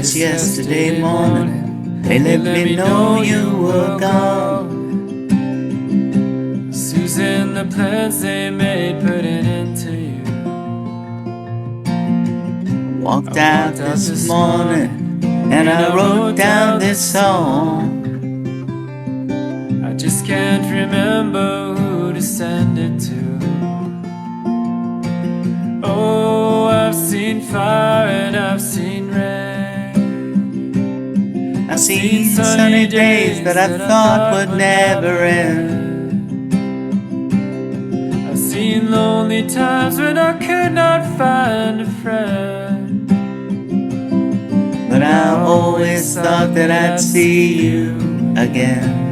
Just yesterday morning, they let me know you were gone. Susan, the plans they made put an end to you. Walked out this morning and I wrote down this song. I just can't remember who to send it to. Oh, I've seen fire and I've seen rain. I've seen sunny days that I thought would never end. I've seen lonely times when I could not find a friend. But I always thought that I'd see you again.